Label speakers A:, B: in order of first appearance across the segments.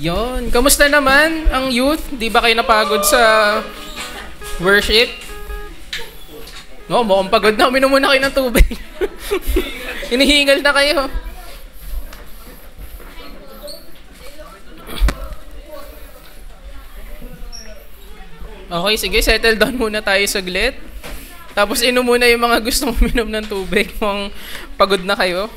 A: Yon, kamusta naman ang youth? Di ba kayo napagod sa worship? No, mukhang pagod na. Uminom muna kayo ng tubig. Hinihingal na kayo. Okay, sige, settle down muna tayo saglit. Tapos inom muna yung mga gustong uminom ng tubig. Mukhang pagod na kayo.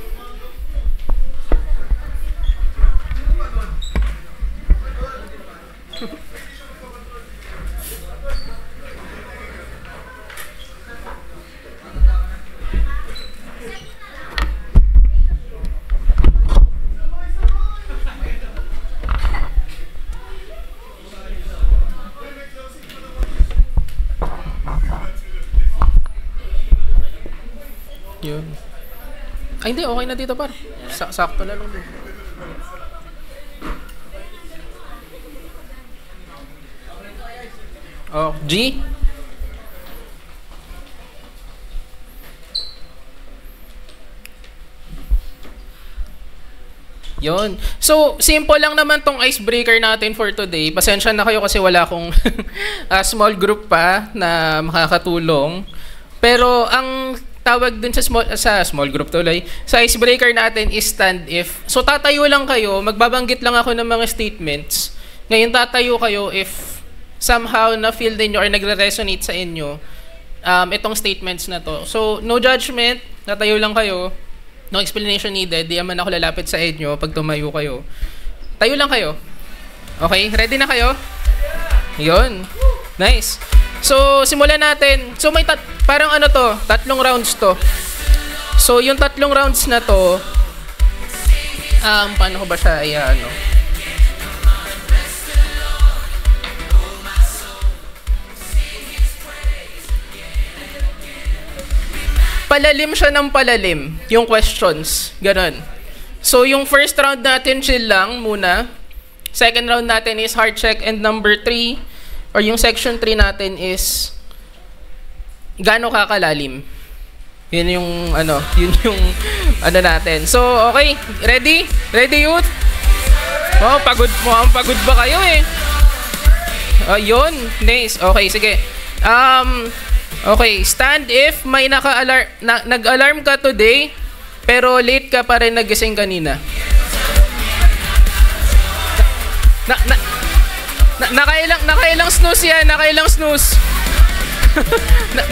A: Yun. Ay, hindi. Okay na dito, par. Sakto na lang din. Oh, G? Yun. So, simple lang naman tong icebreaker natin for today. Pasensya na kayo kasi wala akong small group pa na makakatulong. Pero, ang tawag dun sa small group tuloy, sa icebreaker natin is stand if. So tatayo lang kayo, magbabanggit lang ako ng mga statements. Ngayon tatayo kayo if somehow na-feel din nyo or nagre-resonate sa inyo itong statements na to. So no judgment, tatayo lang kayo. No explanation needed, di naman ako lalapit sa inyo pag tumayo kayo. Tayo lang kayo. Okay, ready na kayo? Yun. Nice. So, simulan natin. So, may parang ano to, 3 rounds to. So, yung 3 rounds na to, paano ko ba siya, ano? Palalim siya ng palalim, yung questions. Ganon. So, yung first round natin, chill lang muna. Second round natin is heart check. And number 3, or yung section 3 natin is gaano kakalalim. Yun yung ano natin. So, okay, ready? Ready, youth? Oh, pagod ba kayo eh? Yun, nice. Okay, sige. Okay, stand if may nag-alarm ka today pero late ka pa rin nagising kanina. Nakailang snooze yan, nakailang snooze.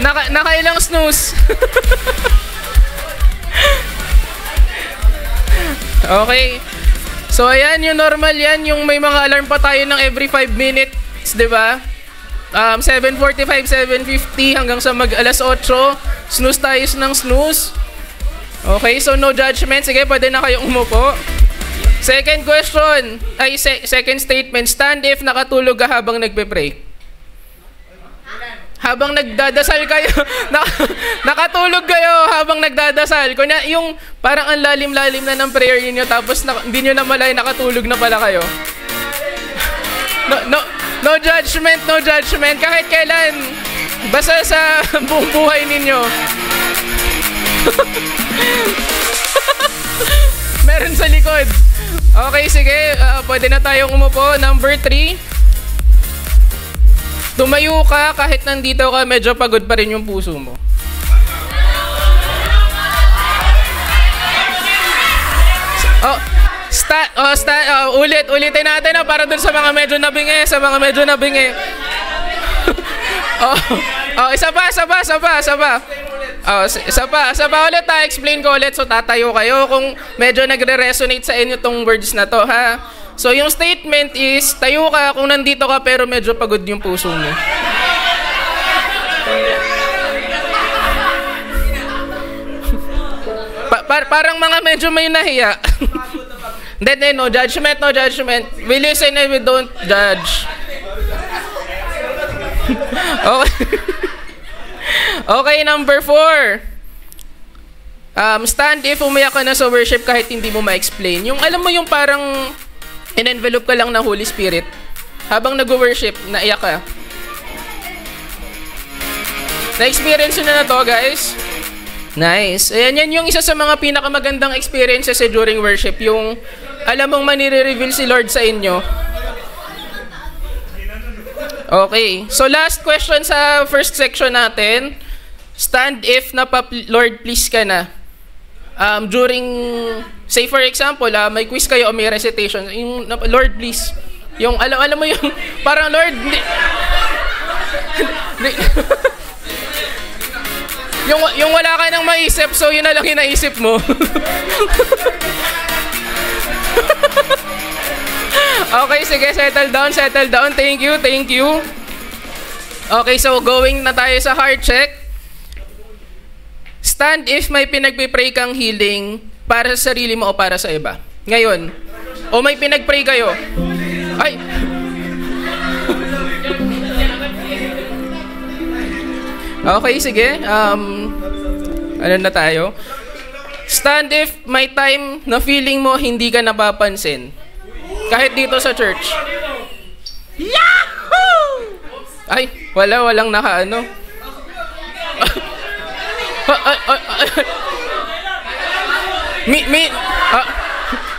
A: Nakailang snooze. Okay. So ayan, yung normal yan, yung may mga alarm pa tayo ng every 5 minutes, 'di ba? 7:45, 7:50 hanggang sa mag-alas 8, snooze tayo ng snooze. Okay, so no judgment. Sige, pwede na kayong umupo. Second question, second statement, stand if nakatulog ka habang nagpe-pray. Habang nagdadasal kayo, nakatulog kayo habang nagdadasal. Kunya, yung parang ang lalim-lalim na ng prayer niyo tapos hindi niyo na malay nakatulog na pala kayo. No judgment, no judgment. Kahit kailan, basta sa buong buhay ninyo. Meron sa likod. Okay, sige. Pwede na tayong umupo. Number 3. Tumayo ka kahit nandito ka, medyo pagod pa rin yung puso mo. Ulitin natin para dun sa mga medyo nabingi, isa pa ulit explain ko ulit. So tatayo kayo kung medyo nagre-resonate sa inyo tong words na to, ha. So yung statement is tayo ka kung nandito ka pero medyo pagod yung puso mo. Parang mga medyo may nahiya. Hindi, no judgment, no judgment. We listen and we don't judge. Okay. Okay, number 4. Stand if umiyak ka na sa worship kahit hindi mo ma-explain. Yung alam mo yung parang in-envelope ka lang ng Holy Spirit habang nag-worship, naiyak ka. Na-experience nyo na to, guys? Nice. Ayan, yan yung isa sa mga pinakamagandang experiences during worship. Yung alam mong manire-reveal si Lord sa inyo? Okay. So last question sa first section natin. Stand if Lord, please ka na. During, say for example, may quiz kayo o may recitation, yung Lord, please. Yung, alam mo yung, parang Lord, yung wala ka nang maisip, so yun na lang yung naisip mo. Okay, sige, settle down. Thank you. Okay, so going na tayo sa heart check. Stand if may pinagpipray kang healing para sa sarili mo o para sa iba. Ngayon, o may pinagpray kayo. Ay! Okay, sige. Ano na tayo? Stand if may time na feeling mo hindi ka napapansin. Kahit dito sa church. Yahoo! Ay, walang nakaano.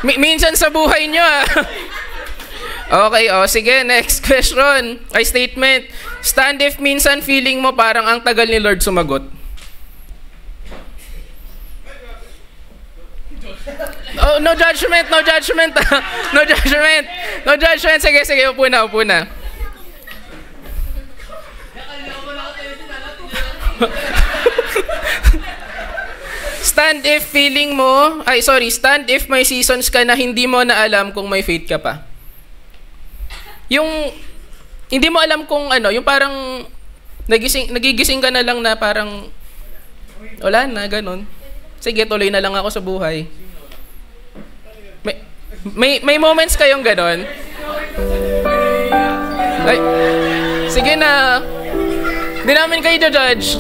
A: Minsan sa buhay nyo Okay, sige, next question. Ay, statement. Stand if minsan feeling mo parang ang tagal ni Lord sumagot. Oh, no judgment. No judgment. Sige, upo na. Stand if may seasons ka na hindi mo na alam kung may faith ka pa. Yung hindi mo alam kung yung parang nagigising ka na lang na parang wala na, ganun. Sige, tuloy na lang ako sa buhay. May moments kayong ganun? Ay, sige na. Di namin kayo judge.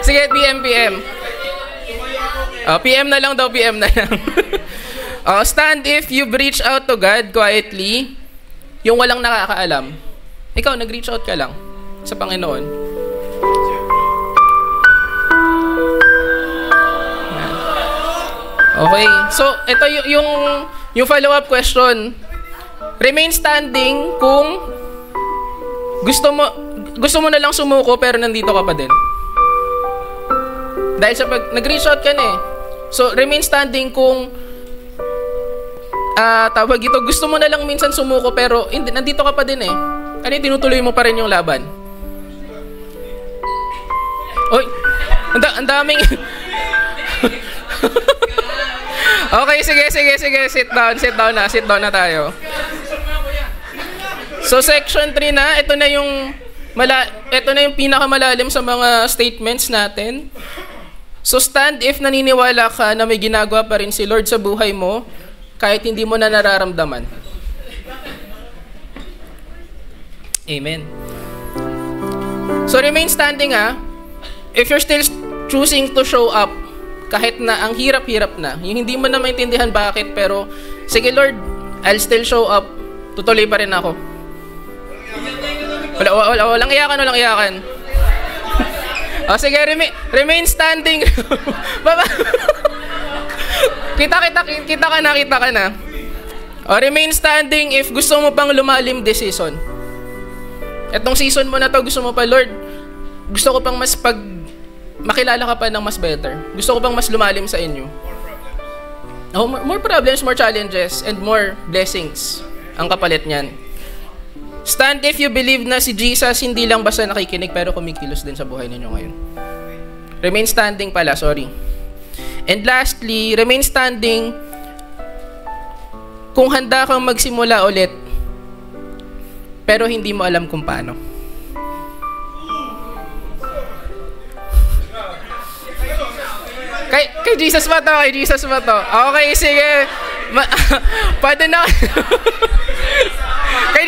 A: Sige, PM. PM na lang daw. Stand if you've reached out to God quietly, yung walang nakakaalam. Ikaw, nag-reach out ka lang sa Panginoon. Okay. So, ito yung follow-up question. Remain standing kung gusto mo na lang sumuko pero nandito ka pa din. Dahil sa nag-reach out ka na eh. So, remain standing kung gusto mo na lang minsan sumuko pero nandito ka pa din eh. Tinutuloy mo pa rin yung laban. Oy, ang daming Okay, sige. Sit down na tayo. So section 3 na, ito na yung pinakamalalim sa mga statements natin. So stand if naniniwala ka na may ginagawa pa rin si Lord sa buhay mo kahit hindi mo na nararamdaman. Amen. So remain standing if you're still choosing to show up kahit na ang hirap-hirap na, yung hindi mo na maintindihan bakit, pero sige Lord, I'll still show up, tutuloy pa rin ako. Walang iyakan. Sige, remain standing. Baba. Kita ka na. Remain standing if gusto mo pang lumalim this season. Etong season mo na to, gusto mo pa, Lord, gusto ko pang makilala ka pa ng mas better. Gusto ko pang mas lumalim sa inyo. More problems, more challenges, and more blessings ang kapalit niyan. Stand if you believe na si Jesus hindi lang basta nakikinig pero kumikilos din sa buhay ninyo ngayon. Remain standing pala, sorry. And lastly, remain standing kung handa kang magsimula ulit pero hindi mo alam kung paano. Kay Jesus ba to? Okay, sige. Pwede na. Kay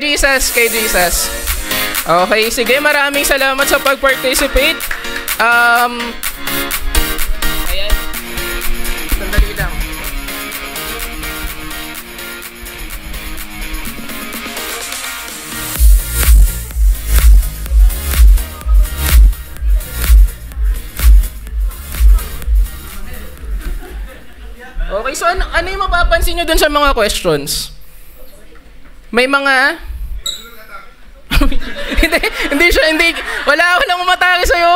A: Jesus. Okay, sige. Maraming salamat sa pag-participate. Ayan. Sandali lang. So ano yung mapapansin nyo dun sa mga questions? May mga... hindi, walang umatake sa'yo.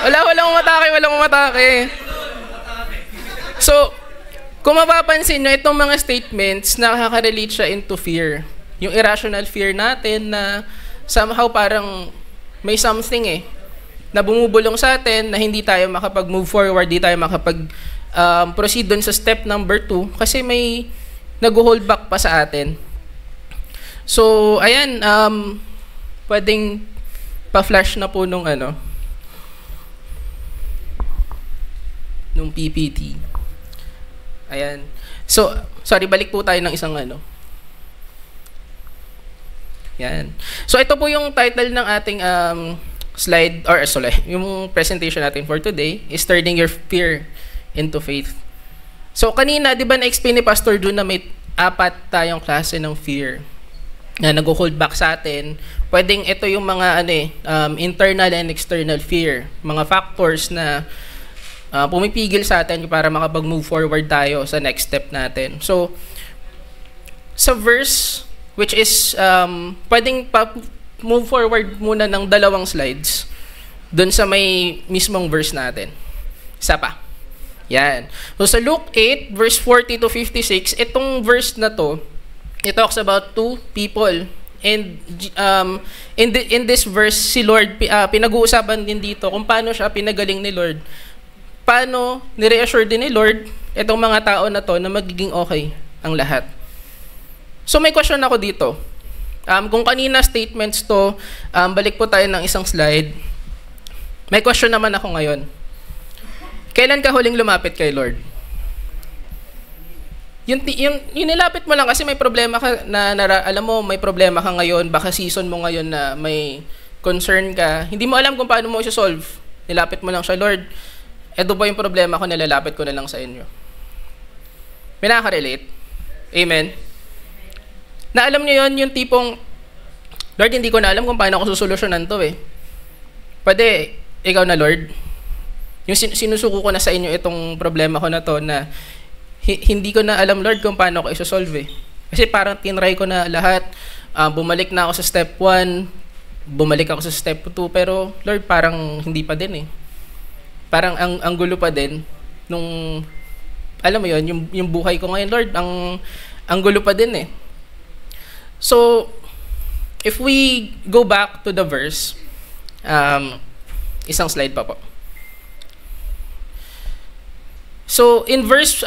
A: Walang umatake. So, kung mapapansin nyo, itong mga statements, nakaka-relate siya into fear. Yung irrational fear natin na somehow parang may something na bumubulong sa atin na hindi tayo makapag-move forward, hindi tayo makapag-proceed dun sa step number 2 kasi may nag-hold back pa sa atin. So, ayan, pwedeng pa-flash na po nung PPT. Ayan. So, sorry, balik po tayo ng isang Yan. So, ito po yung title ng ating slide, or sorry, yung presentation natin for today is Turning Your Fear into Faith. So, kanina, di ba na-explain ni Pastor June na may 4 tayong klase ng fear na nag-hold back sa atin. Pwedeng ito yung mga internal and external fear, mga factors na pumipigil sa atin para makapag-move forward tayo sa next step natin. So, sa verse, which is, pwedeng move forward muna ng 2 slides dun sa may mismong verse natin. Isa pa. Yan. So, sa Luke 8, verse 40 to 56, itong verse na to, it talks about 2 people. And in this verse, si Lord, pinag-uusapan din dito kung paano siya pinagaling ni Lord. Paano ni-reassure din ni Lord itong mga tao na to na magiging okay ang lahat. So may question ako dito. Kung kanina statements to, balik po tayo ng isang slide. May question naman ako ngayon. Kailan ka huling lumapit kay Lord? Yung nilapit mo lang kasi may problema ka alam mo, may problema ka ngayon, baka season mo ngayon na may concern ka. Hindi mo alam kung paano mo i-solve. Nilapit mo lang siya, Lord, eto ba yung problema ko, nilalapit ko na lang sa inyo. May nakaka-relate? Amen? Na alam niyo yon yung tipong, Lord, hindi ko na alam kung paano ako susolusyonan to Pwede, ikaw na Lord. Yung sinusuko ko na sa inyo itong problema ko na to na hindi ko na alam, Lord, kung paano ko isosolve Kasi parang tinry ko na lahat. Bumalik na ako sa step 1, bumalik ako sa step 2, pero Lord, parang hindi pa din Parang ang gulo pa din nung, alam mo yon yung buhay ko ngayon, Lord, ang gulo pa din So, if we go back to the verse, isang slide pa po. So, in verse,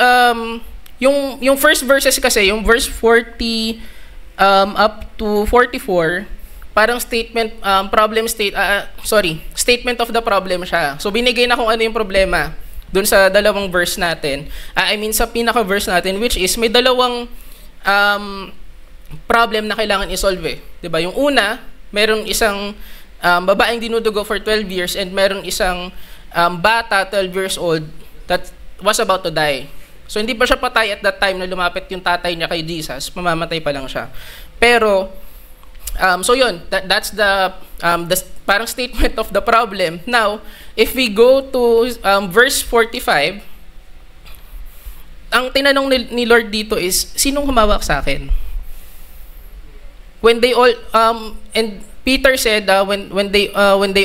A: yung first verses kasi, yung verse 40 up to 44, parang statement, statement of the problem siya. So, binigay na kung ano yung problema dun sa 2 verse natin. Sa pinaka-verse natin, which is, may 2 problem na kailangan isolve Diba? Yung una, merong isang babaeng dinudugo for 12 years and merong isang bata, 12 years old, that was about to die. So, hindi pa siya patay at that time na lumapit yung tatay niya kay Jesus. Mamamatay pa lang siya. Pero, so yun, that's the parang statement of the problem. Now, if we go to verse 45, ang tinanong ni Lord dito is, sinong humawak sa akin? When they all, and Peter said, when they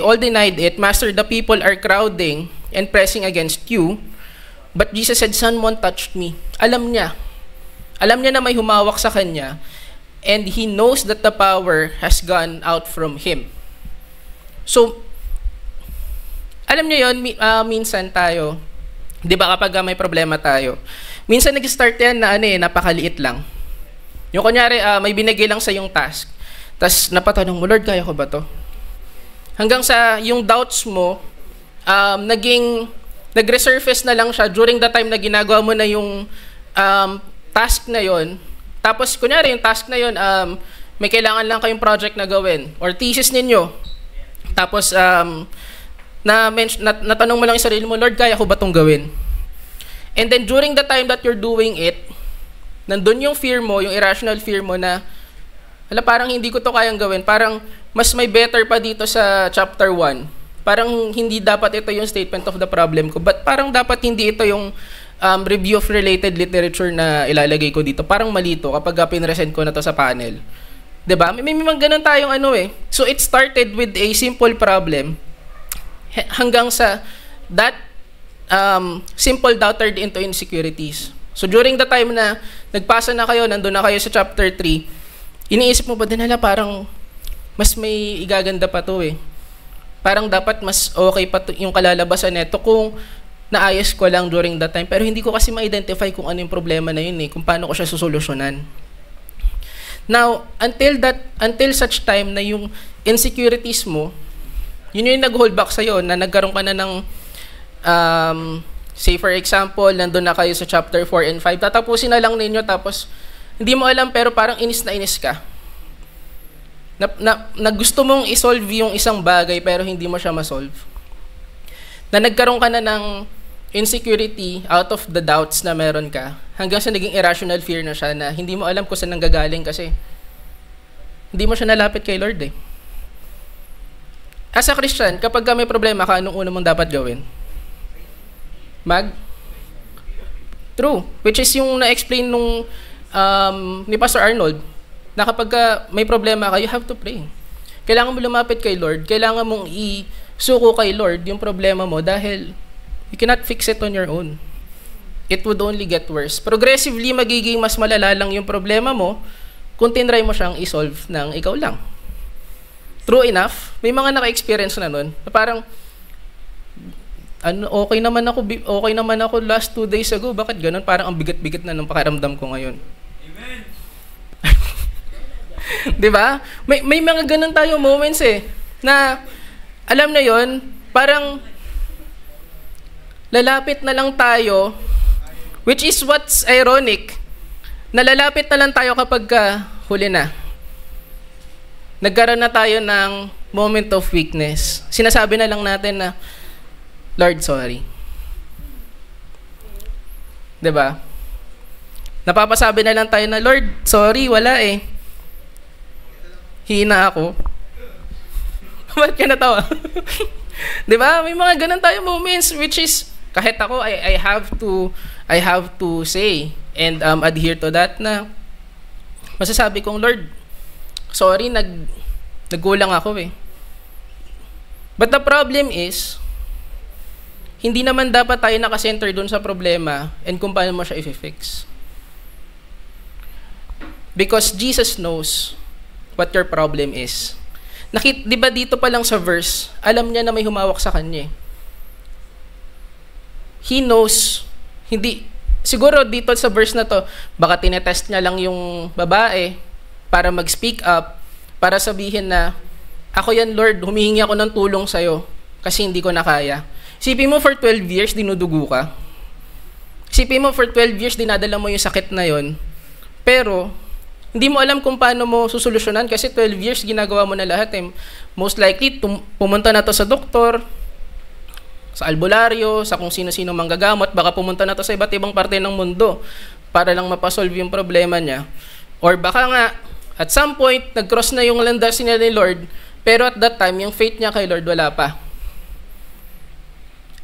A: all denied it, Master, the people are crowding and pressing against you. But Jesus said, someone touched me. Alam niya na may humawak sa kanya, and he knows that the power has gone out from him. So, alam niyo yun, minsan tayo, di ba kapag may problema tayo, minsan nag-start yan na napakaliit lang. Yung kunyari, may binigay lang sa yung task, tas napatanong mo, Lord, kaya ko ba to? Hanggang sa yung doubts mo, nag-resurface na lang siya during the time na ginagawa mo na yung task na yon. Tapos, kunyari, yung task na yon, may kailangan lang kayong project na gawin or thesis ninyo. Tapos, natanong mo lang yung sarili mo, Lord, kaya ko ba itong gawin? And then, during the time that you're doing it, nandun yung fear mo, yung irrational fear mo na, parang hindi ko to kayang gawin. Parang, mas may better pa dito sa chapter 1. Parang hindi dapat ito yung statement of the problem ko. But parang dapat hindi ito yung review of related literature na ilalagay ko dito. Parang malito kapag pinresent ko na to sa panel. 'Di ba? May mga ganun tayong So it started with a simple problem hanggang sa that simple doubt turned into insecurities. So during the time na nagpasa na kayo, nandun na kayo sa chapter 3, iniisip mo ba din parang mas may igaganda pa to eh. Parang dapat mas okay pa yung kalalabasan nito kung naayos ko lang during that time. Pero hindi ko kasi ma-identify kung ano yung problema na yun eh, kung paano ko siya susolusyonan. Now, until such time na yung insecurities mo, yun yung nag-hold back sa'yo, na nagkaroon ka na ng, say for example, nandun na kayo sa chapter 4 and 5, tatapusin na lang ninyo, tapos hindi mo alam pero parang inis na inis ka. Na gusto mong isolve yung isang bagay pero hindi mo siya ma-solve. Na nagkaroon ka na ng insecurity out of the doubts na meron ka, hanggang sa naging irrational fear na siya na hindi mo alam kung saan nanggagaling kasi hindi mo siya nalapit kay Lord eh. As a Christian, kapag may problema ka, anong una mong dapat gawin? True. Which is yung na-explain nung ni Pastor Arnold, na kapag may problema ka, you have to pray. Kailangan mo lumapit kay Lord. Kailangan mong isuko kay Lord yung problema mo dahil you cannot fix it on your own. It would only get worse. Progressively, magiging mas malala lang yung problema mo kung tinry mo siyang isolve ng ikaw lang. True enough, may mga naka-experience na nun, na parang, okay naman ako last 2 days ago, bakit ganun? Parang ang bigat-bigat na ng pakiramdam ko ngayon. Amen. 'Di ba? May mga ganun tayong moments eh, na, alam na yon, parang, lalapit na lang tayo, which is what's ironic, na lalapit na lang tayo kapag huli na. Nagkaroon na tayo ng moment of weakness. Sinasabi na lang natin na, Lord, sorry. 'Di ba? Napapasabi na lang tayo na, Lord, sorry, wala eh. Hina ako. Ba't ka natawa? 'Di ba? May mga ganun tayo moments which is kahit ako I have to say and adhere to that na masasabi kong, Lord, sorry, nagkulang ako eh. But the problem is, hindi naman dapat tayo nakasenter dun sa problema and kung paano mo siya i-fix. Because Jesus knows what your problem is. Di ba dito pa lang sa verse, alam niya na may humawak sa kanya eh. He knows, siguro dito sa verse na to, baka tinetest niya lang yung babae para mag-speak up, para sabihin na, ako yan Lord, humihingi ako ng tulong sa'yo kasi hindi ko na kaya. Isipin mo for 12 years, dinudugo ka. Isipin mo for 12 years, dinadala mo yung sakit na yon. Pero, hindi mo alam kung paano mo susolusyonan kasi 12 years ginagawa mo na lahat eh. Most likely, pumunta na to sa doktor, sa albularyo, sa kung sino-sino manggagamot, baka pumunta na to sa iba't ibang parte ng mundo para lang mapasolve yung problema niya. Or baka nga, at some point, nag-cross na yung landas niya ni Lord, pero at that time, yung faith niya kay Lord, wala pa.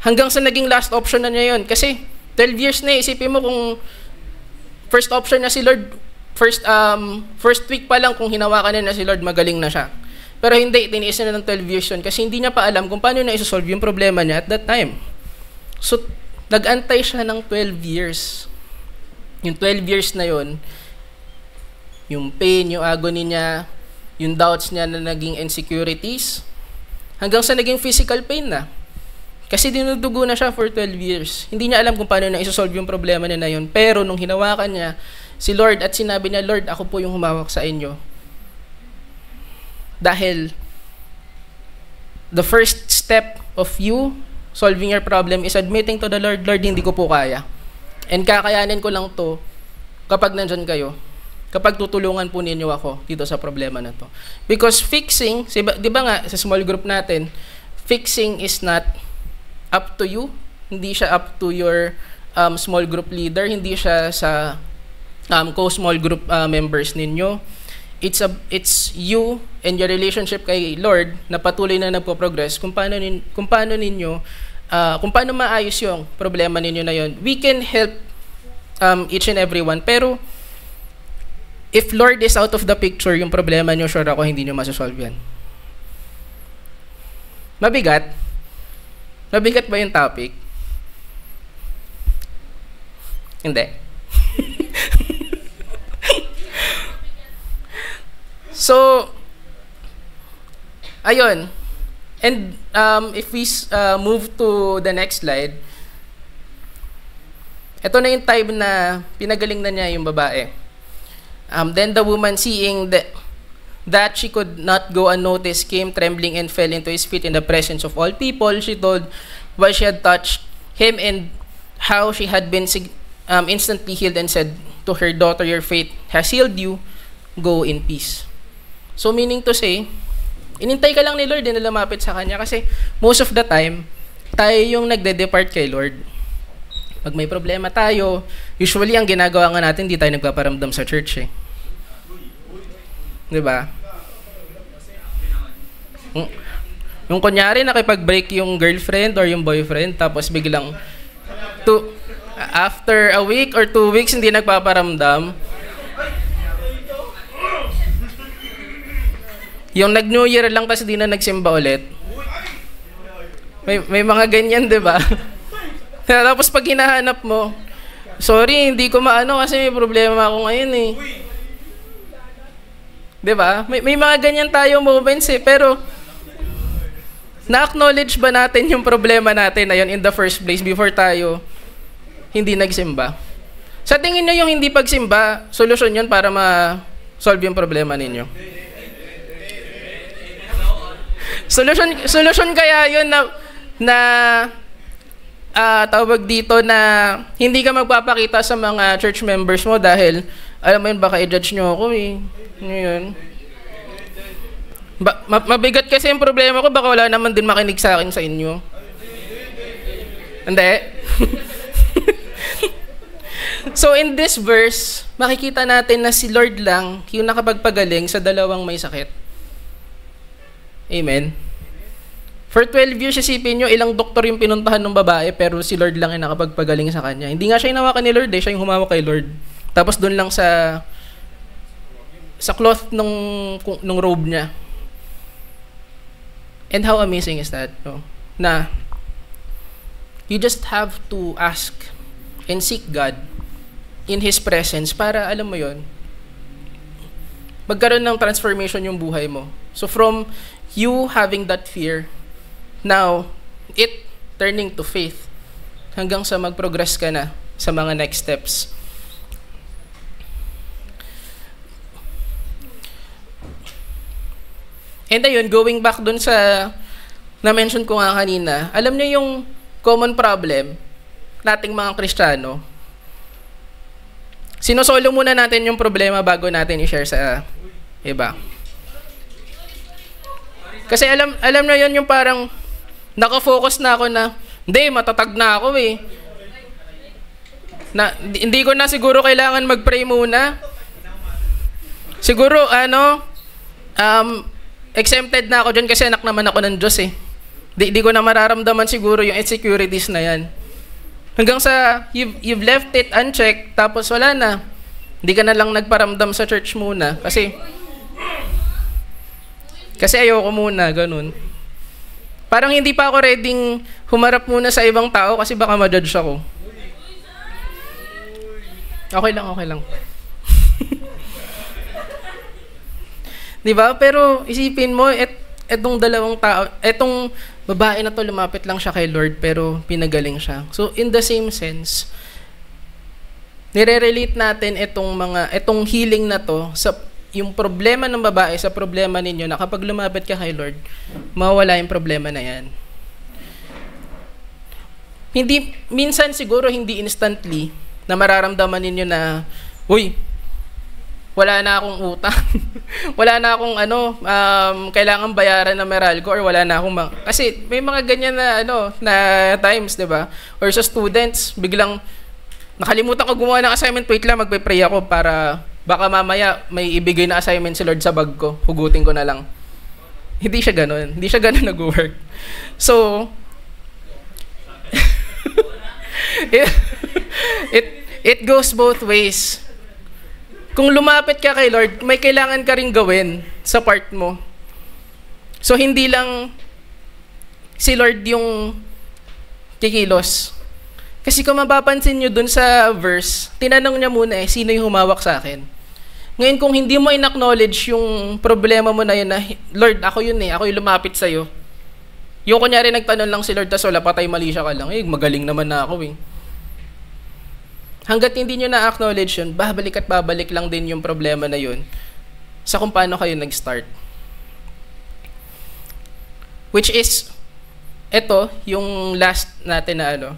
A: Hanggang sa naging last option na niya yun. Kasi 12 years na, isipin mo kung first option na si Lord, first week pa lang kung hinawakan na si Lord, magaling na siya. Pero hindi, tiniis na ng 12 years yun kasi hindi niya pa alam kung paano na isosolve yung problema niya at that time. So, nag-antay siya ng 12 years. Yung 12 years na yun, yung pain, yung agony niya, yung doubts niya na naging insecurities, hanggang sa naging physical pain na. Kasi dinudugo na siya for 12 years. Hindi niya alam kung paano na isosolve yung problema niya na yun. Pero nung hinawakan niya si Lord at sinabi niya, Lord, ako po yung humawak sa inyo. Dahil the first step of you solving your problem is admitting to the Lord, Lord, hindi ko po kaya. And kakayanin ko lang to kapag nandyan kayo. Kapag tutulungan po ninyo ako dito sa problema na to. Because fixing, di ba nga sa small group natin, fixing is not up to you. Hindi siya up to your small group leader. Hindi siya sa co-small group members ninyo. It's you and your relationship kay Lord na patuloy na nagpo-progress kung paano ninyo kung paano maayos yung problema ninyo na yun. We can help each and everyone. Pero, if Lord is out of the picture, yung problema nyo, sure ako, hindi nyo masasolve yan. Mabigat? Mabigat ba yung topic? Hindi. So, ayun. And if we move to the next slide, ito na yung time na pinagaling na niya yung babae. Then the woman, seeing that she could not go unnoticed, came trembling and fell into his feet in the presence of all people. She told why she had touched him and how she had been instantly healed, and said to her, "Daughter, your faith has healed you. Go in peace." So meaning to say, inintay ka lang ni Lord na lumapit sa kanya kasi most of the time, tayo yung nagde-depart kay Lord. Pag may problema tayo, usually ang ginagawa nga natin, di tayo nagpaparamdam sa church eh. Diba? Yung kunyari, nakipag-break yung girlfriend or yung boyfriend, tapos biglang, after a week or 2 weeks, hindi nagpaparamdam. Yung nag-New Year lang, tapos di na nagsimba ulit. May mga ganyan, diba? Tapos pag hinahanap mo, sorry, hindi ko maano kasi may problema ako ngayon eh. Diba? May mga ganyan tayo moments eh, pero na-acknowledge ba natin yung problema natin na yun in the first place before tayo hindi nagsimba? Sa tingin nyo yung hindi pagsimba, solusyon yun para ma-solve yung problema ninyo? Solusyon kaya yun na tawag dito na hindi ka magpapakita sa mga church members mo dahil alam mo yun, baka i-judge nyo ako eh. Ngayon. Mabigat kasi yung problema ko, baka wala naman din makinig sa akin sa inyo. Hindi? So in this verse, makikita natin na si Lord lang yung nakapagpagaling sa dalawang may sakit. Amen? For 12 years, isipin nyo, ilang doktor yung pinuntahan ng babae, pero si Lord lang yung nakapagpagaling sa kanya. Hindi nga siya yung hinawakan ni Lord eh, siya yung humawak kay Lord. Tapos doon lang sa cloth nung robe niya. And how amazing is that? No? Na you just have to ask and seek God in His presence para, alam mo yon, magkaroon ng transformation yung buhay mo. So from you having that fear, now, it turning to faith hanggang sa mag-progress ka na sa mga next steps. And ayun, going back dun sa na-mention ko nga kanina, alam niyo yung common problem nating mga Kristiyano, sinosolo muna natin yung problema bago natin i-share sa iba. Kasi alam na yun yung parang nakafocus na ako na, hindi, matatag na ako eh. Hindi ko na siguro kailangan mag-pray muna. Siguro, exempted na ako dyan kasi anak naman ako ng Diyos eh. Di ko na mararamdaman siguro yung insecurities na yan. Hanggang sa, you've left it unchecked, tapos wala na. Hindi ka na lang nagparamdam sa church muna. Kasi ayoko muna, ganun. Parang hindi pa ako readyng humarap muna sa ibang tao kasi baka ma-judge ako. Okay lang. Diba? Pero isipin mo, etong dalawang tao, etong babae na to, lumapit lang siya kay Lord pero pinagaling siya. So in the same sense, nire-relate natin etong healing na to sa yung problema ng babae sa problema ninyo na kapag lumapit ka kay Lord, mawawala yung problema na yan. Minsan siguro hindi instantly na mararamdaman ninyo na, uy, wala na akong utang. Wala na akong kailangan bayaran na Meralco or wala na akong kasi may mga ganyan na na times, 'di ba? Or sa students, biglang nakalimutan ko gumawa ng assignment, wait lang, magpe-pray ako para baka mamaya may ibigay na assignment si Lord sa bag ko, hugutin ko na lang. Hindi siya ganoon nag-work. So, it, it, it goes both ways. Kung lumapit ka kay Lord, may kailangan ka rin gawin sa part mo. So, hindi lang si Lord yung kikilos. Kasi kung mapapansin nyo dun sa verse, tinanong niya muna sino yung humawak sa akin? Ngayon, kung hindi mo in-acknowledge yung problema mo na yun na, Lord, ako yun ako yung lumapit sa'yo. Yung kunyari nagtanong lang si Lord, tas wala, patay mali siya ka lang, magaling naman na ako Hanggat hindi nyo na-acknowledge yun, babalik at babalik lang din yung problema na yun sa kung paano kayo nag-start. Which is, ito, yung last natin na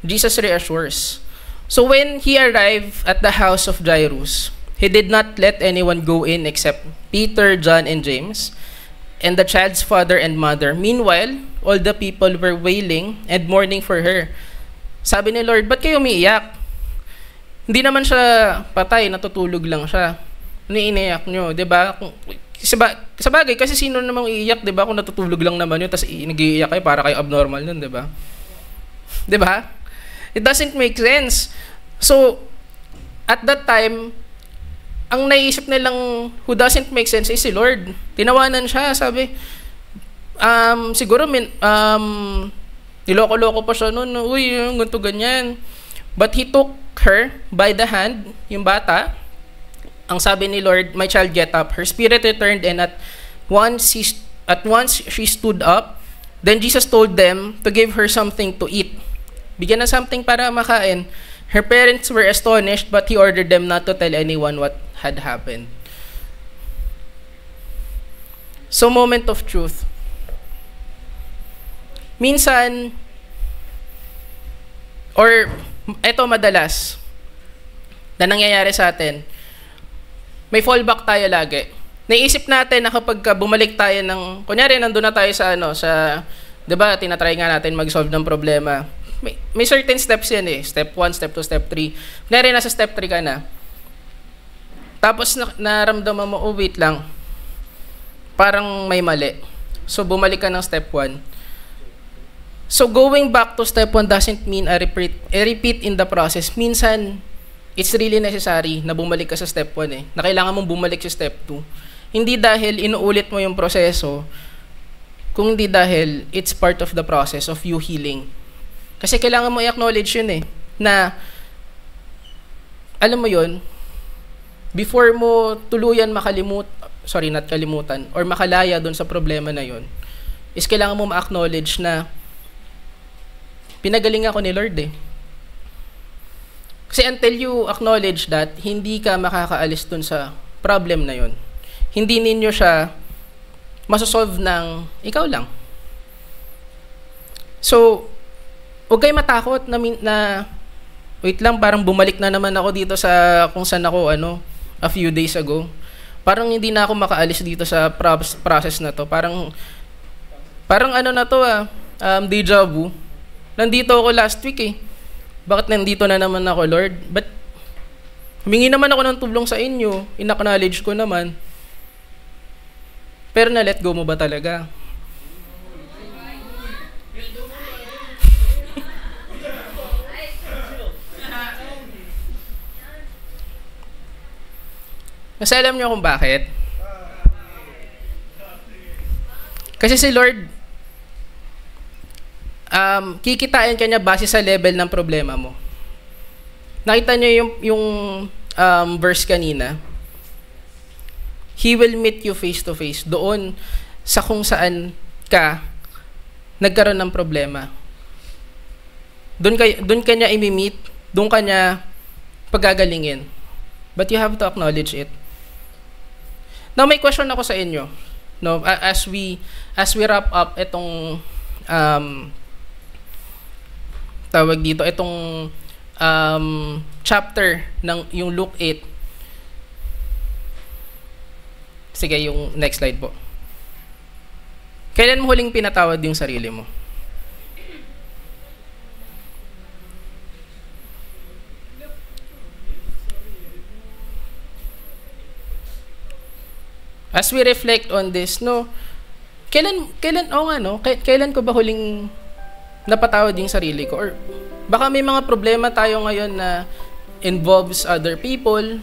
A: Jesus reassures. So when he arrived at the house of Jairus, he did not let anyone go in except Peter, John, and James, and the child's father and mother. Meanwhile, all the people were wailing and mourning for her. Sabi ni Lord, ba't kayo umiiyak? Hindi naman siya patay, natutulog lang siya. Ano iniiyak nyo? Diba? Sa bagay, kasi sino namang iiyak, diba? Kung natutulog lang naman yun, tapos nag-iiyak kayo, para kayo abnormal nun, diba? Diba? It doesn't make sense. So, at that time, ang naisip nilang who doesn't make sense is si Lord. Tinawanan siya, sabi, siguro, niloko-loko pa siya noon, uy, ganito, ganyan. But he took her by the hand, yung bata. Ang sabi ni Lord, my child, get up. Her spirit returned, and at once she stood up. Then Jesus told them to give her something to eat. Bigyan na something para makain. Her parents were astonished, but he ordered them not to tell anyone what had happened. So, moment of truth. Minsan, or eto madalas, na nangyayari sa atin, may fallback tayo lagi. Naisip natin na kapag bumalik tayo ng, kunyari, nandun na tayo sa, diba, tinatry nga natin mag-solve ng problema. May certain steps yan Step 1, Step 2, Step 3. Kunyari, nasa Step 3 ka na. Tapos, naramdaman mo, wait lang. Parang may mali. So, bumalik ka ng Step 1. So, going back to Step 1 doesn't mean a repeat in the process. Minsan, it's really necessary na bumalik ka sa Step 1 na kailangan mong bumalik sa Step 2. Hindi dahil inuulit mo yung proseso, kung hindi dahil it's part of the process of you healing. Kasi kailangan mo i-acknowledge yun na, alam mo yun, before mo tuluyan kalimutan, or makalaya dun sa problema na yun, is kailangan mo ma-acknowledge na, pinagaling ako ni Lord Kasi until you acknowledge that, hindi ka makakaalis dun sa problem na yun. Hindi ninyo siya masosolve ng ikaw lang. So, huwag kayo matakot na wait lang, parang bumalik na naman ako dito sa kung saan ako a few days ago. Parang hindi na ako makaalis dito sa process na to. Parang na to deja vu. Nandito ako last week Bakit nandito na naman ako, Lord? But humingi naman ako ng tulong sa inyo. In-acknowledge ko naman. Pero na-let go mo ba talaga? Kasi alam niyo kung bakit? Kasi si Lord, kikitain ka niya base sa level ng problema mo. Nakita niyo yung verse kanina. He will meet you face to face. Doon sa kung saan ka nagkaroon ng problema. Doon ka niya imi-meet, doon ka niya pagagalingin. But you have to acknowledge it. Now, may question ako sa inyo. No, as we wrap up itong tawag dito, itong chapter ng yung Luke 8. Sige, yung next slide po. Kailan mo huling pinatawad yung sarili mo? As we reflect on this, kailan ko ba huling napatawad yung sarili ko. Or baka may mga problema tayo ngayon na involves other people.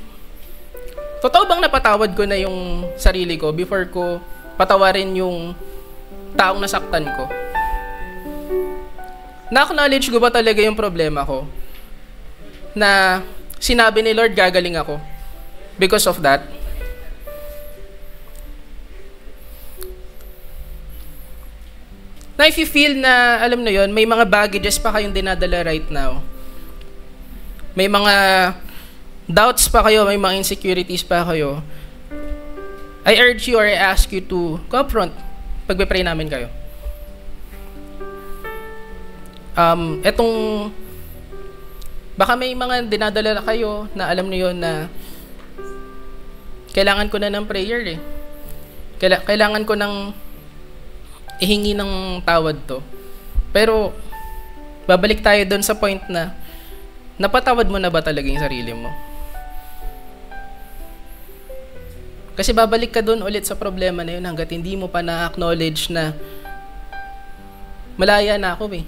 A: Totoo bang napatawad ko na yung sarili ko before ko patawarin yung taong nasaktan ko? Na-acknowledge ko ba talaga yung problema ko? Na sinabi ni Lord, gagaling ako because of that? Na if you feel na, alam na yon, may mga baggages pa kayong dinadala right now. May mga doubts pa kayo, may mga insecurities pa kayo. I urge you or I ask you to go up front. Pagpe-pray namin kayo. Baka may mga dinadala kayo na alam niyo na kailangan ko na ng prayer eh. Kailangan ko ng ihingi ng tawad to. Pero babalik tayo doon sa point na napatawad mo na ba talaga yung sarili mo? Kasi babalik ka doon ulit sa problema na yun hanggat hindi mo pa na-acknowledge na malaya na ako eh.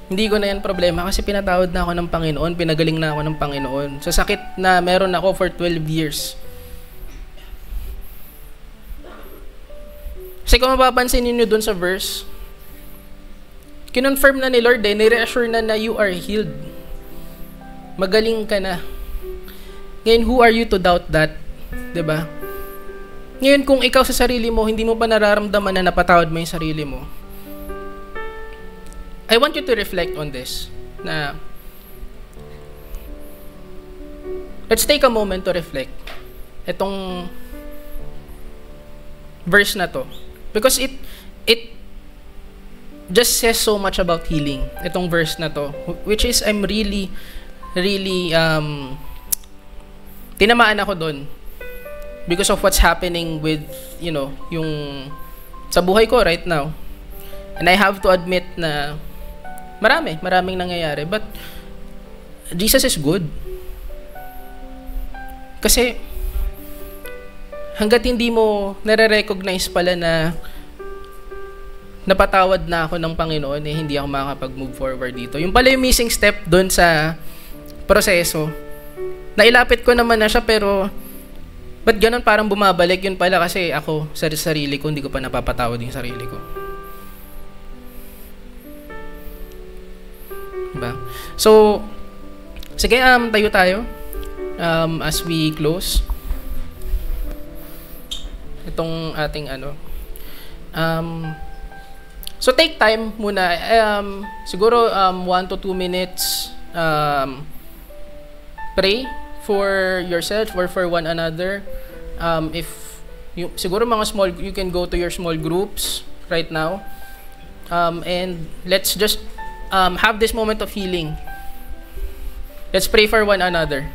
A: Hindi ko na yan problema kasi pinatawad na ako ng Panginoon, pinagaling na ako ng Panginoon. Sa sakit na meron ako for 12 years. Kasi kung mapapansin niyo dun sa verse, kinonfirm na ni Lord ni-reassure na you are healed. Magaling ka na. Ngayon, who are you to doubt that? 'Di ba? Ngayon, kung ikaw sa sarili mo, hindi mo pa nararamdaman na napatawad mo yung sarili mo, I want you to reflect on this. Na let's take a moment to reflect. Itong verse na to. Because it just says so much about healing. Itong verse na to. Which is, I'm really tinamaan ako doon. Because of what's happening with, yung sa buhay ko right now. And I have to admit na maraming nangyayari. But Jesus is good. Kasi hanggat hindi mo nare-recognize pala na napatawad na ako ng Panginoon, hindi ako makakapag-move forward dito. Yung pala yung missing step doon sa proseso. Nailapit ko naman na siya, pero ba't ganun parang bumabalik? Yun pala kasi ako sa sarili ko, hindi ko pa napapatawad yung sarili ko. Diba? So, sige, tayo tayo as we close itong ating so take time muna, siguro 1 to 2 minutes, pray for yourself or for one another. If siguro mga small, you can go to your small groups right now, and let's just have this moment of healing. Let's pray for one another.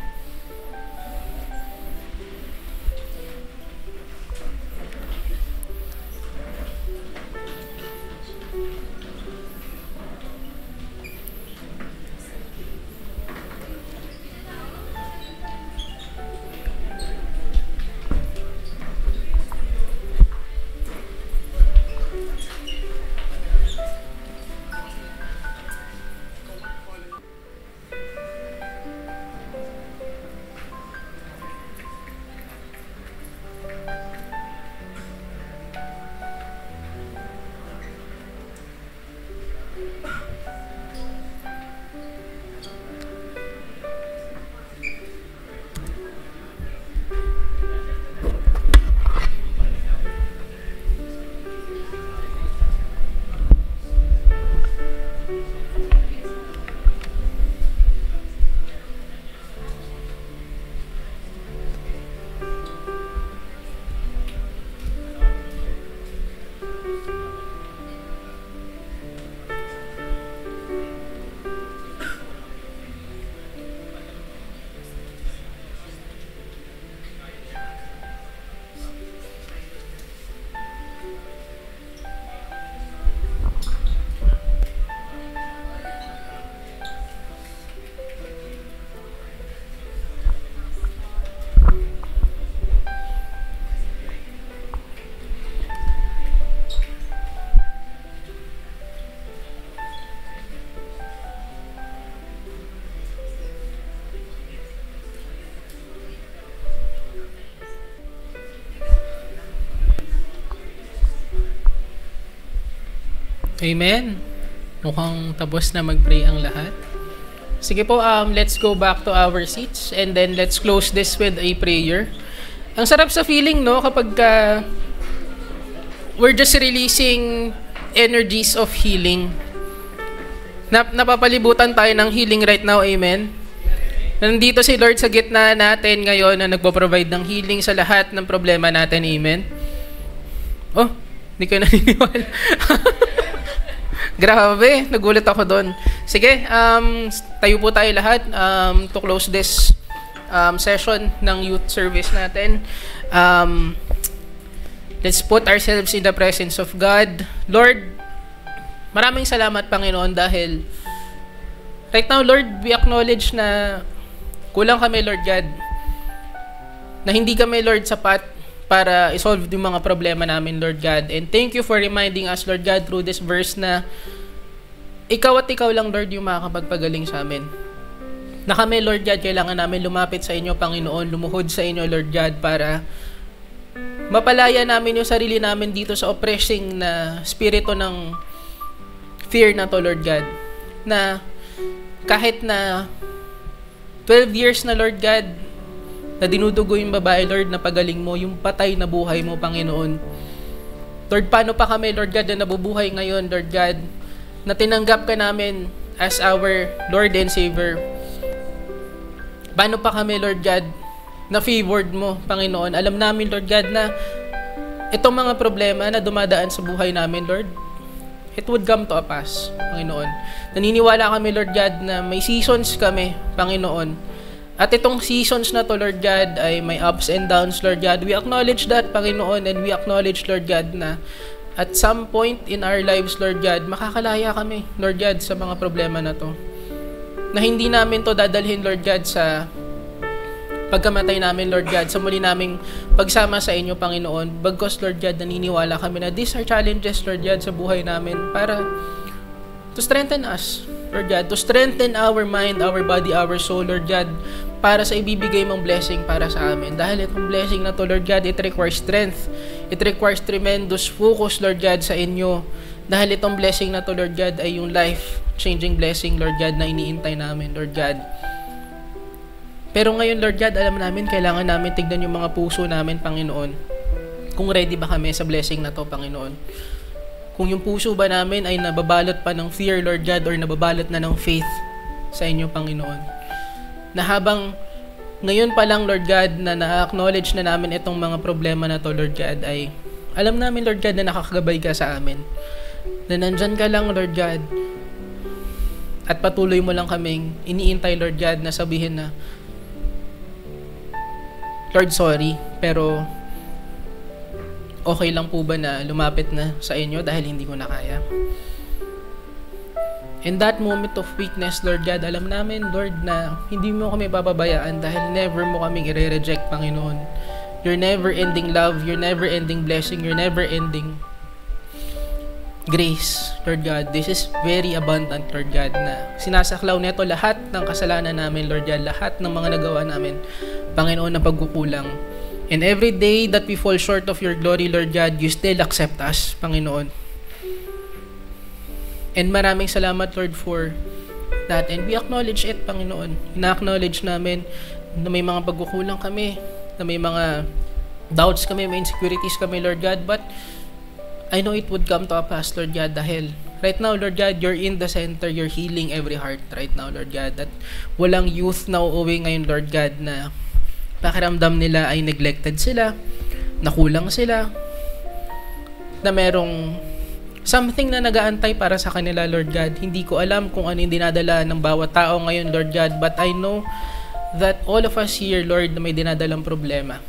A: Amen. Mukhang tapos na mag-pray ang lahat. Sige po, let's go back to our seats and then let's close this with a prayer. Ang sarap sa feeling, no, kapag we're just releasing energies of healing. Napapalibutan tayo ng healing right now, amen? Nandito si Lord sa gitna natin ngayon na nagpo-provide ng healing sa lahat ng problema natin, amen? Oh, hindi ko naniniwala. Grabe, nagulat ako doon. Sige, tayo po tayo lahat to close this session ng youth service natin. Let's put ourselves in the presence of God. Lord, maraming salamat, Panginoon, dahil right now, Lord, we acknowledge na kulang kami, Lord God. Na hindi kami, Lord, sapat para isolve yung mga problema namin, Lord God. And thank you for reminding us, Lord God, through this verse na ikaw at ikaw lang, Lord, yung makakapagpagaling sa amin. Na kami, Lord God, kailangan namin lumapit sa inyo, Panginoon, lumuhod sa inyo, Lord God, para mapalaya namin yung sarili namin dito sa oppressing na spirito ng fear na to, Lord God. Na kahit na 12 years na, Lord God, na dinudugo yung babae, Lord, na pagaling mo, yung patay na buhay mo, Panginoon. Lord, paano pa kami, Lord God, na nabubuhay ngayon, Lord God, na tinanggap ka namin as our Lord and Savior? Paano pa kami, Lord God, na favored mo, Panginoon? Alam namin, Lord God, na itong mga problema na dumadaan sa buhay namin, Lord, it would come to a pass, Panginoon. Naniniwala kami, Lord God, na may seasons kami, Panginoon. At itong seasons na to, Lord God, ay may ups and downs, Lord God. We acknowledge that, Panginoon, and we acknowledge, Lord God, na at some point in our lives, Lord God, makakalaya kami, Lord God, sa mga problema na to. Na hindi namin to dadalhin, Lord God, sa pagkamatay namin, Lord God, sa muli naming pagsama sa inyo, Panginoon. Bagkus, Lord God, naniniwala kami na these are challenges, Lord God, sa buhay namin para to strengthen us, Lord God, to strengthen our mind, our body, our soul, Lord God, para sa ibibigay mong blessing para sa amin. Dahil itong blessing na to, Lord God, it requires strength. It requires tremendous focus, Lord God, sa inyo. Dahil itong blessing na to, Lord God, ay yung life-changing blessing, Lord God, na iniintay namin, Lord God. Pero ngayon, Lord God, alam namin, kailangan namin tignan yung mga puso namin, Panginoon. Kung ready ba kami sa blessing na to, Panginoon. Kung yung puso ba namin ay nababalot pa ng fear, Lord God, or nababalot na ng faith sa inyo, Panginoon. Na habang ngayon pa lang, Lord God, na na-acknowledge na namin itong mga problema na to, Lord God, ay alam namin, Lord God, na nakakagabay ka sa amin. Na nandyan ka lang, Lord God, at patuloy mo lang kaming iniintay, Lord God, na sabihin na, Lord, sorry, pero okay lang po ba na lumapit na sa inyo dahil hindi ko na kaya? In that moment of weakness, Lord God, alam namin, Lord, na hindi mo kami bababayaan dahil never mo kaming i-reject, Panginoon. Your never-ending love, your never-ending blessing, your never-ending grace, Lord God. This is very abundant, Lord God, na sinasaklaw nito lahat ng kasalanan namin, Lord God, lahat ng mga nagawa namin, Panginoon, na pagkukulang. And every day that we fall short of your glory, Lord God, you still accept us, Panginoon. And maraming salamat, Lord, for that. And we acknowledge it, Panginoon. Ina-acknowledge namin na may mga pagkukulang kami, na may mga doubts kami, may insecurities kami, Lord God. But I know it would come to a pass, Lord God, dahil right now, Lord God, you're in the center, you're healing every heart right now, Lord God. That walang youth na uuwi ngayon, Lord God, na pakiramdam nila ay neglected sila, nakulang sila, na merong something na nagaantay para sa kanila, Lord God. Hindi ko alam kung ano yung dinadala ng bawat tao ngayon, Lord God, but I know that all of us here, Lord, na may dinadalang problema.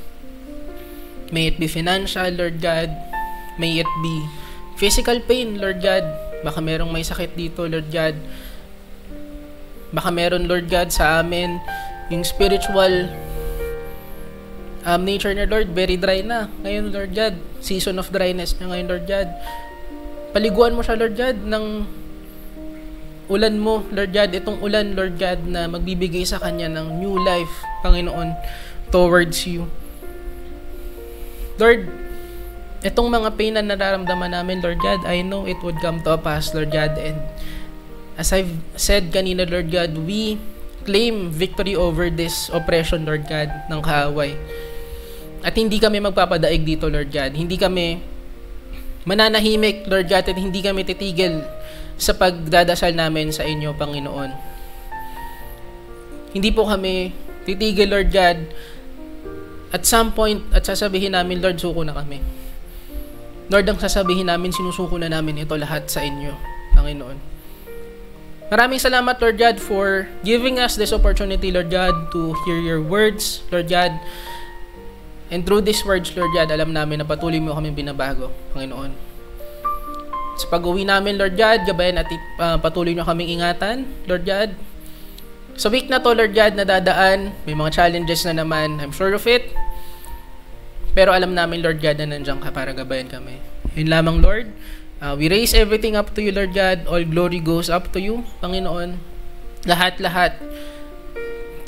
A: May it be financial, Lord God. May it be physical pain, Lord God. Baka merong may sakit dito, Lord God. Baka meron, Lord God, sa amin yung spiritual nature na, Lord, very dry na. Ngayon, Lord God, season of dryness na ngayon, Lord God. Paliguan mo siya, Lord God, ng ulan mo, Lord God. Itong ulan, Lord God, na magbibigay sa kanya ng new life, Panginoon, towards you. Lord, Itong mga pain na nararamdaman namin, Lord God, I know it would come to a pass, Lord God. And as I've said kanina, Lord God, we claim victory over this oppression, Lord God, ng kaaway. At hindi kami magpapadaig dito, Lord God. Hindi kami mananahimik, Lord God, at hindi kami titigil sa pagdadasal namin sa inyo, Panginoon. Hindi po kami titigil, Lord God. At some point, at sasabihin namin, Lord, suko na kami. Lord, ang sasabihin namin, sinusuko na namin ito lahat sa inyo, Panginoon. Maraming salamat, Lord God, for giving us this opportunity, Lord God, to hear your words, Lord God. And through these words, Lord God, alam namin na patuloy mo kami binabago, Panginoon. Sa pag-uwi namin, Lord God, gabayan at patuloy nyo kaming ingatan, Lord God. Sa week na to, Lord God, na dadaan, may mga challenges na naman, I'm sure of it. Pero alam namin, Lord God, na nandiyan ka para gabayan kami. Yun lamang, Lord. We raise everything up to you, Lord God. All glory goes up to you, Panginoon. Lahat-lahat,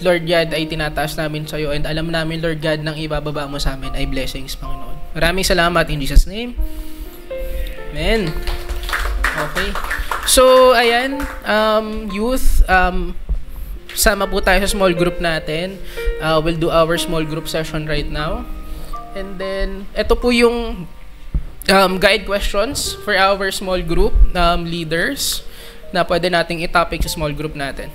A: Lord God, ay tinataas namin sa iyo. And alam namin, Lord God, nang ibababa mo sa amin ay blessings, Panginoon. Maraming salamat in Jesus' name. Amen. Okay. So, ayan, youth, sama po tayo sa small group natin. We'll do our small group session right now. And then, ito po yung guide questions for our small group leaders na pwede nating i-topic sa small group natin.